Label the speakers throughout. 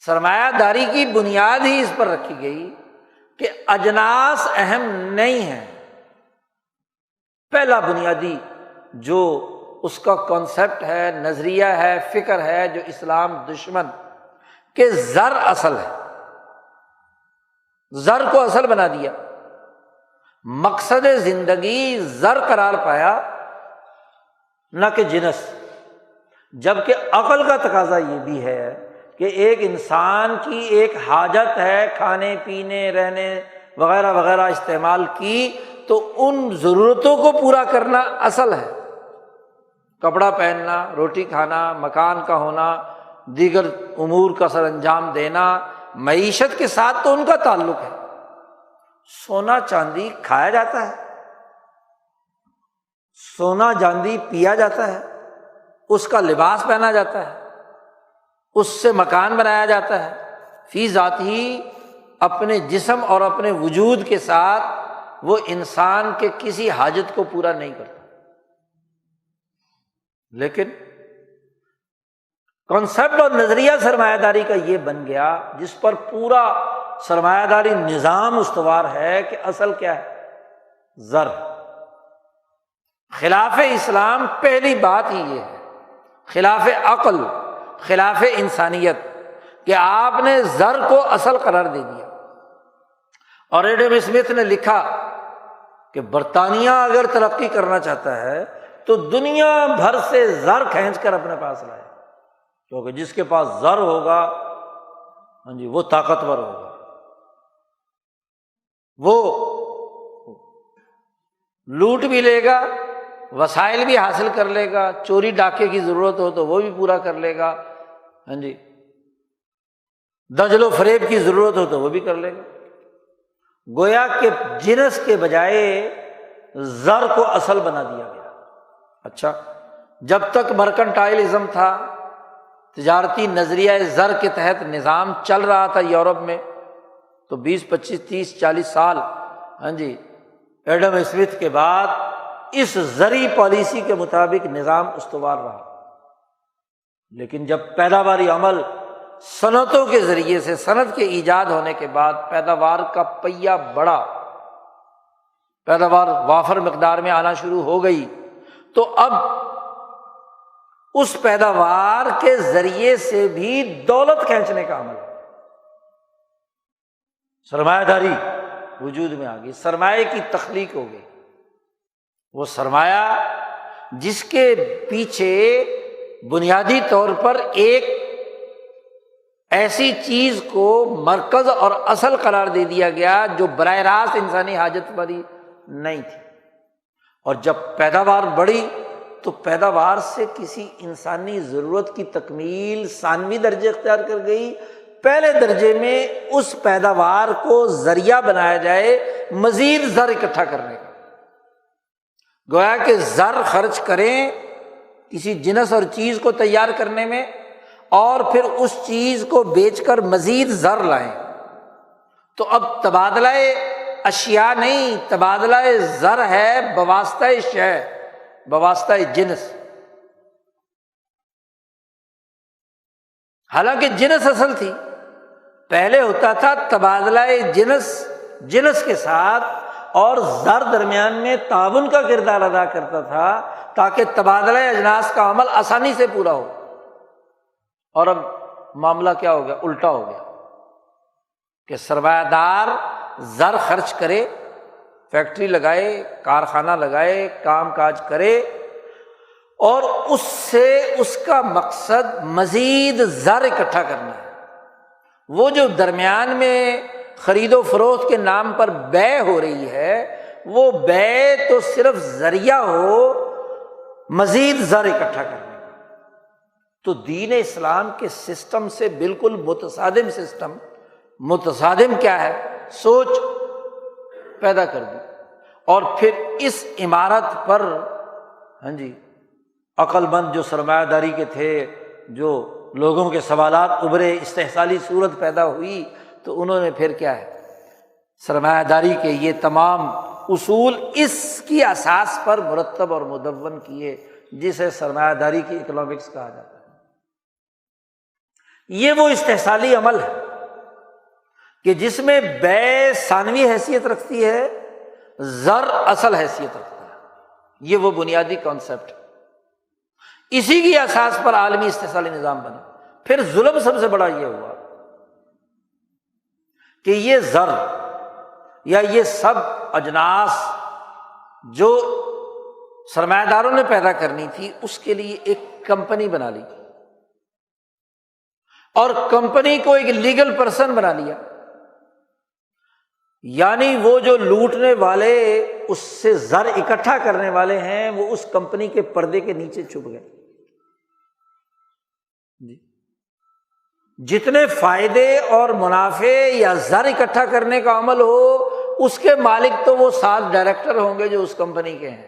Speaker 1: سرمایہ داری کی بنیاد ہی اس پر رکھی گئی کہ اجناس اہم نہیں ہیں۔ پہلا بنیادی جو اس کا کانسیپٹ ہے، نظریہ ہے، فکر ہے، جو اسلام دشمن کہ زر اصل ہے، زر کو اصل بنا دیا، مقصد زندگی زر قرار پایا نہ کہ جنس، جبکہ عقل کا تقاضا یہ بھی ہے کہ ایک انسان کی ایک حاجت ہے کھانے پینے رہنے وغیرہ وغیرہ استعمال کی، تو ان ضرورتوں کو پورا کرنا اصل ہے، کپڑا پہننا، روٹی کھانا، مکان کا ہونا، دیگر امور کا سر انجام دینا، معیشت کے ساتھ تو ان کا تعلق ہے۔ سونا چاندی کھایا جاتا ہے، سونا چاندی پیا جاتا ہے، اس کا لباس پہنا جاتا ہے، اس سے مکان بنایا جاتا ہے، فی ذات ہی اپنے جسم اور اپنے وجود کے ساتھ وہ انسان کے کسی حاجت کو پورا نہیں کرتا۔ لیکن کانسیپٹ اور نظریہ سرمایہ داری کا یہ بن گیا جس پر پورا سرمایہ داری نظام استوار ہے کہ اصل کیا ہے؟ زر۔ خلاف اسلام پہلی بات ہی یہ ہے، خلاف عقل، خلاف انسانیت، کہ آپ نے زر کو اصل قرار دے دیا۔ اور ایڈم اسمتھ نے لکھا کہ برطانیہ اگر ترقی کرنا چاہتا ہے تو دنیا بھر سے زر کھینچ کر اپنے پاس لائے، کیونکہ جس کے پاس زر ہوگا وہ طاقتور ہوگا، وہ لوٹ بھی لے گا، وسائل بھی حاصل کر لے گا، چوری ڈاکے کی ضرورت ہو تو وہ بھی پورا کر لے گا، دجل و فریب کی ضرورت ہو تو وہ بھی کر لے گا۔ گویا کہ جنس کے بجائے زر کو اصل بنا دیا گیا۔ اچھا، جب تک مرکنٹائلزم تھا، تجارتی نظریہ زر کے تحت نظام چل رہا تھا یورپ میں، تو 20 25 30 40 سال ایڈم اسمتھ کے بعد اس زرعی پالیسی کے مطابق نظام استوار رہا۔ لیکن جب پیداواری عمل صنعتوں کے ذریعے سے، صنعت کے ایجاد ہونے کے بعد پیداوار کا پہیہ بڑھا، پیداوار وافر مقدار میں آنا شروع ہو گئی، تو اب اس پیداوار کے ذریعے سے بھی دولت کھینچنے کا عمل، سرمایہ داری وجود میں آ گئی، سرمایہ کی تخلیق ہو گئی۔ وہ سرمایہ جس کے پیچھے بنیادی طور پر ایک ایسی چیز کو مرکز اور اصل قرار دے دیا گیا جو براہ راست انسانی حاجت والی نہیں تھی، اور جب پیداوار بڑھی تو پیداوار سے کسی انسانی ضرورت کی تکمیل ثانوی درجے اختیار کر گئی۔ پہلے درجے میں اس پیداوار کو ذریعہ بنایا جائے مزید زر اکٹھا کرنے کا، گویا کہ زر خرچ کریں کسی جنس اور چیز کو تیار کرنے میں، اور پھر اس چیز کو بیچ کر مزید زر لائیں۔ تو اب تبادلہ اشیاء نہیں، تبادلہ زر ہے بواسطہ شے، بواسطہ جنس۔ حالانکہ جنس اصل تھی، پہلے ہوتا تھا تبادلہ جنس کے ساتھ، اور زر درمیان میں تعاون کا کردار ادا کرتا تھا تاکہ تبادلہ اجناس کا عمل آسانی سے پورا ہو۔ اور اب معاملہ کیا ہو گیا؟ الٹا ہو گیا کہ سرمایہ دار زر خرچ کرے، فیکٹری لگائے، کارخانہ لگائے، کام کاج کرے، اور اس سے اس کا مقصد مزید زر اکٹھا کرنا ہے۔ وہ جو درمیان میں خرید و فروخت کے نام پر بیع ہو رہی ہے، وہ بیع تو صرف ذریعہ ہو مزید زر اکٹھا کرنے کا۔ تو دین اسلام کے سسٹم سے بالکل متصادم سسٹم، متصادم کیا ہے؟ سوچ پیدا کر دی، اور پھر اس عمارت پر عقل مند جو سرمایہ داری کے تھے، جو لوگوں کے سوالات ابھرے، استحصالی صورت پیدا ہوئی، تو انہوں نے پھر کیا ہے؟ سرمایہ داری کے یہ تمام اصول اس کی اساس پر مرتب اور مدون کیے، جسے سرمایہ داری کی اکنامکس کہا جاتا ہے۔ یہ وہ استحصالی عمل ہے کہ جس میں بے ثانوی حیثیت رکھتی ہے، زر اصل حیثیت رکھتا ہے۔ یہ وہ بنیادی کانسیپٹ، اسی کی اساس پر عالمی استحصالی نظام بنا۔ پھر ظلم سب سے بڑا یہ ہوا کہ یہ زر یا یہ سب اجناس جو سرمایہ داروں نے پیدا کرنی تھی، اس کے لیے ایک کمپنی بنا لی، اور کمپنی کو ایک لیگل پرسن بنا لیا، یعنی وہ جو لوٹنے والے، اس سے زر اکٹھا کرنے والے ہیں، وہ اس کمپنی کے پردے کے نیچے چھپ گئے۔ جتنے فائدے اور منافع یا زر اکٹھا کرنے کا عمل ہو، اس کے مالک تو وہ 7 ڈائریکٹر ہوں گے جو اس کمپنی کے ہیں،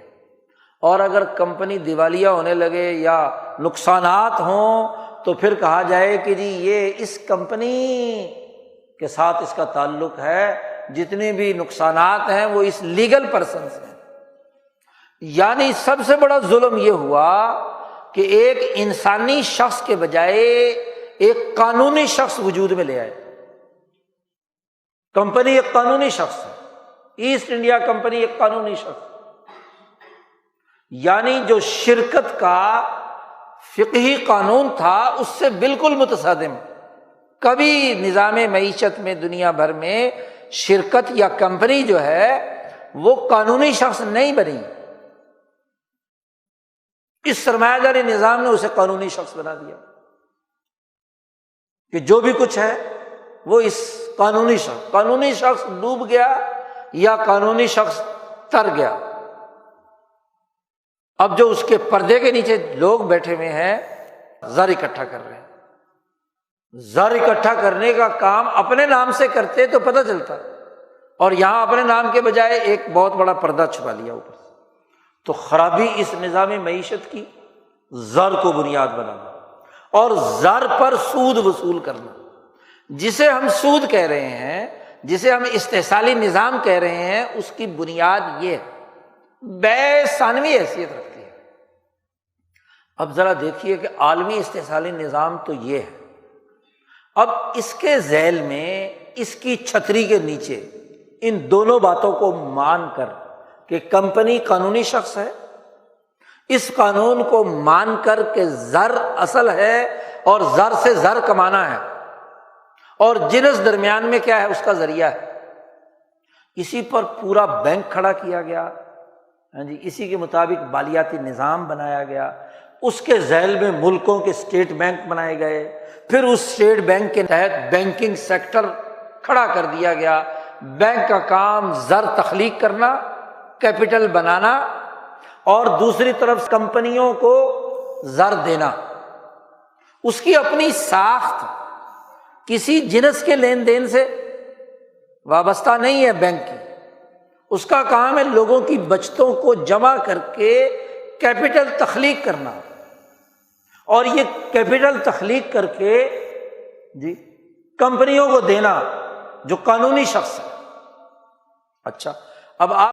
Speaker 1: اور اگر کمپنی دیوالیہ ہونے لگے یا نقصانات ہوں تو پھر کہا جائے کہ جی یہ اس کمپنی کے ساتھ اس کا تعلق ہے، جتنے بھی نقصانات ہیں وہ اس لیگل پرسن سے ہیں۔ یعنی سب سے بڑا ظلم یہ ہوا کہ ایک انسانی شخص کے بجائے ایک قانونی شخص وجود میں لے آئے۔ کمپنی ایک قانونی شخص ہے، ایسٹ انڈیا کمپنی ایک قانونی شخص، یعنی جو شرکت کا فقہی قانون تھا اس سے بالکل متصادم۔ کبھی نظام معیشت میں دنیا بھر میں شرکت یا کمپنی جو ہے وہ قانونی شخص نہیں بنی، اس سرمایہ داری نظام نے اسے قانونی شخص بنا دیا کہ جو بھی کچھ ہے وہ اس قانونی شخص ڈوب گیا یا قانونی شخص تر گیا۔ اب جو اس کے پردے کے نیچے لوگ بیٹھے ہوئے ہیں، زر اکٹھا کر رہے ہیں۔ زر اکٹھا کرنے کا کام اپنے نام سے کرتے تو پتہ چلتا، اور یہاں اپنے نام کے بجائے ایک بہت بڑا پردہ چھپا لیا اوپر سے۔ تو خرابی اس نظام معیشت کی، زر کو بنیاد بنانا اور زر پر سود وصول کرنا، جسے ہم سود کہہ رہے ہیں، جسے ہم استحصالی نظام کہہ رہے ہیں، اس کی بنیاد یہ ہے، بے ثانوی حیثیت رکھتی ہے۔ اب ذرا دیکھیے کہ عالمی استحصالی نظام تو یہ ہے، اب اس کے ذیل میں، اس کی چھتری کے نیچے ان دونوں باتوں کو مان کر کہ کمپنی قانونی شخص ہے، اس قانون کو مان کر کہ زر اصل ہے اور زر سے زر کمانا ہے، اور جنس درمیان میں کیا ہے، اس کا ذریعہ ہے، اسی پر پورا بینک کھڑا کیا گیا، ہاں جی، اسی کے مطابق مالیاتی نظام بنایا گیا، اس کے ذیل میں ملکوں کے اسٹیٹ بینک بنائے گئے، پھر اس اسٹیٹ بینک کے تحت بینکنگ سیکٹر کھڑا کر دیا گیا۔ بینک کا کام زر تخلیق کرنا، کیپٹل بنانا، اور دوسری طرف کمپنیوں کو زر دینا۔ اس کی اپنی ساخت کسی جنس کے لین دین سے وابستہ نہیں ہے بینک کی، اس کا کام ہے لوگوں کی بچتوں کو جمع کر کے کیپٹل تخلیق کرنا، اور یہ کیپٹل تخلیق کر کے جی کمپنیوں کو دینا جو قانونی شخص ہے۔ اچھا، اب آپ